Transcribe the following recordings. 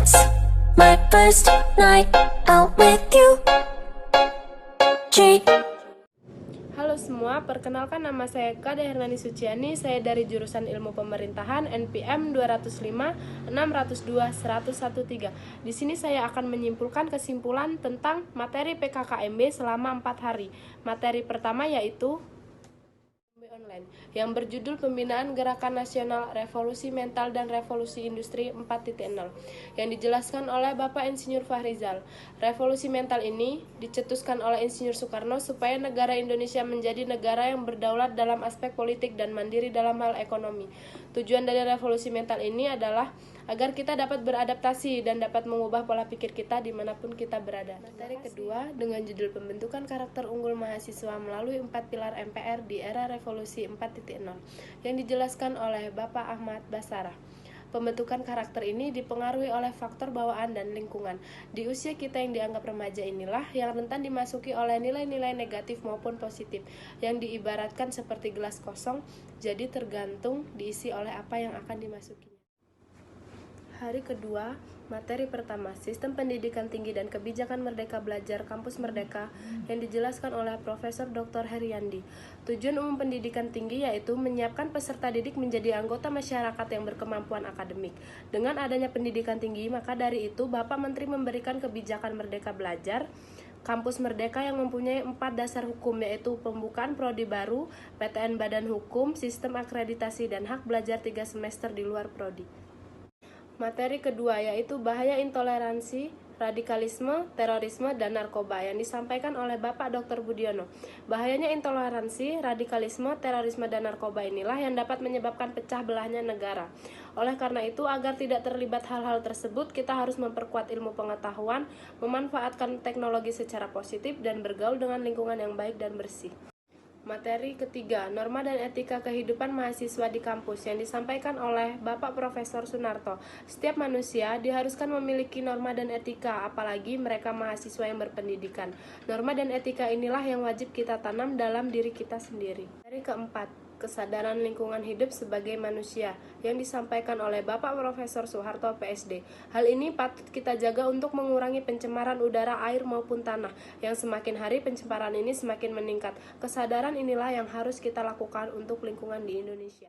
It's my first night out with you. G. Halo semua, perkenalkan nama saya Kade Hernani Suciani. Saya dari jurusan Ilmu Pemerintahan NPM 205 602 113. Di sini saya akan menyimpulkan kesimpulan tentang materi PKKMB selama 4 hari. Materi pertama yaitu online yang berjudul Pembinaan Gerakan Nasional Revolusi Mental dan Revolusi Industri 4.0 yang dijelaskan oleh Bapak Insinyur Fahrizal. Revolusi mental ini dicetuskan oleh Insinyur Soekarno supaya negara Indonesia menjadi negara yang berdaulat dalam aspek politik dan mandiri dalam hal ekonomi. Tujuan dari revolusi mental ini adalah agar kita dapat beradaptasi dan dapat mengubah pola pikir kita dimanapun kita berada. Materi kedua dengan judul Pembentukan Karakter Unggul Mahasiswa melalui 4 Pilar MPR di Era Revolusi 4.0 yang dijelaskan oleh Bapak Ahmad Basarah. Pembentukan karakter ini dipengaruhi oleh faktor bawaan dan lingkungan. Di usia kita yang dianggap remaja inilah yang rentan dimasuki oleh nilai-nilai negatif maupun positif, yang diibaratkan seperti gelas kosong, jadi tergantung diisi oleh apa yang akan dimasukinya. Hari kedua, materi pertama, Sistem Pendidikan Tinggi dan Kebijakan Merdeka Belajar Kampus Merdeka yang dijelaskan oleh Profesor Dr. Heriandi. Tujuan umum pendidikan tinggi yaitu menyiapkan peserta didik menjadi anggota masyarakat yang berkemampuan akademik. Dengan adanya pendidikan tinggi, maka dari itu Bapak Menteri memberikan kebijakan Merdeka Belajar Kampus Merdeka yang mempunyai 4 dasar hukum, yaitu pembukaan prodi baru, PTN Badan Hukum, sistem akreditasi, dan hak belajar 3 semester di luar prodi. Materi kedua yaitu bahaya intoleransi, radikalisme, terorisme, dan narkoba yang disampaikan oleh Bapak Dr. Budiono. Bahayanya intoleransi, radikalisme, terorisme, dan narkoba inilah yang dapat menyebabkan pecah belahnya negara. Oleh karena itu, agar tidak terlibat hal-hal tersebut, kita harus memperkuat ilmu pengetahuan, memanfaatkan teknologi secara positif, dan bergaul dengan lingkungan yang baik dan bersih. Materi ketiga, Norma dan Etika Kehidupan Mahasiswa di Kampus yang disampaikan oleh Bapak Profesor Sunarto. Setiap manusia diharuskan memiliki norma dan etika, apalagi mereka mahasiswa yang berpendidikan. Norma dan etika inilah yang wajib kita tanam dalam diri kita sendiri. Materi keempat, Kesadaran Lingkungan Hidup sebagai Manusia yang disampaikan oleh Bapak Profesor Soeharto PSD. Hal ini patut kita jaga untuk mengurangi pencemaran udara, air maupun tanah yang semakin hari pencemaran ini semakin meningkat. Kesadaran inilah yang harus kita lakukan untuk lingkungan di Indonesia.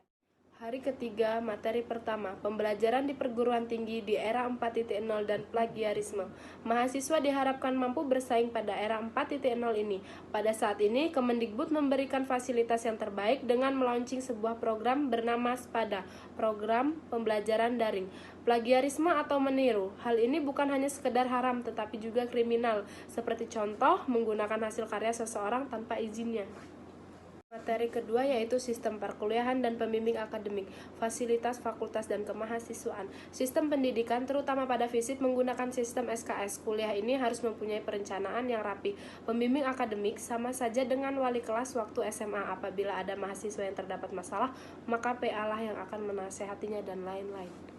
Hari ketiga, materi pertama, Pembelajaran di Perguruan Tinggi di Era 4.0 dan Plagiarisme. Mahasiswa diharapkan mampu bersaing pada era 4.0 ini. Pada saat ini, Kemendikbud memberikan fasilitas yang terbaik dengan melaunching sebuah program bernama SPADA, Program Pembelajaran Daring. Plagiarisme atau meniru, hal ini bukan hanya sekedar haram tetapi juga kriminal, seperti contoh menggunakan hasil karya seseorang tanpa izinnya. Materi kedua yaitu Sistem Perkuliahan dan Pembimbing Akademik, Fasilitas, Fakultas, dan Kemahasiswaan. Sistem pendidikan terutama pada FISIP menggunakan sistem SKS. Kuliah ini harus mempunyai perencanaan yang rapi. Pembimbing akademik sama saja dengan wali kelas waktu SMA. Apabila ada mahasiswa yang terdapat masalah, maka PA lah yang akan menasehatinya dan lain-lain.